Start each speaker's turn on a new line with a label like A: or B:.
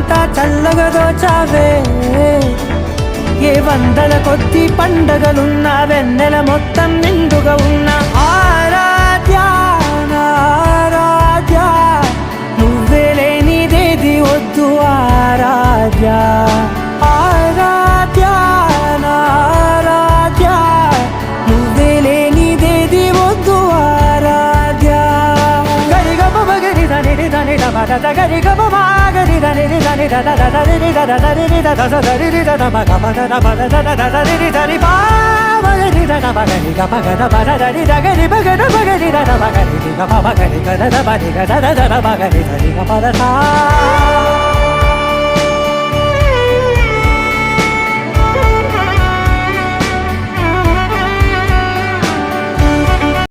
A: కాలమంతా చల్లగా దోచావే ఏ వందల కొద్ది పండగలున్న వెన్నెల మొత్తం నిండుగా ఉన్న ఆరాధ్య నా ఆరాధ్య నువ్వే లేనిదేది వద్దు ఆరాధ్య ఆరాధ్య నా ఆరాధ్య నువ్వే లేనిదేది వద్దు ఆరాధ్య గరిగ బగరి దని దని దబద గరిగ బగరి దని దని దద దరి దద దరి దద దరి దద మగ దద దరి దరి బా మగరి దద మగరి గ మగ దద దరి దగరి మగ మగరి దద మగరి గ మగరి గ దద బరి గ దద దర మగరి దరి గ పద సా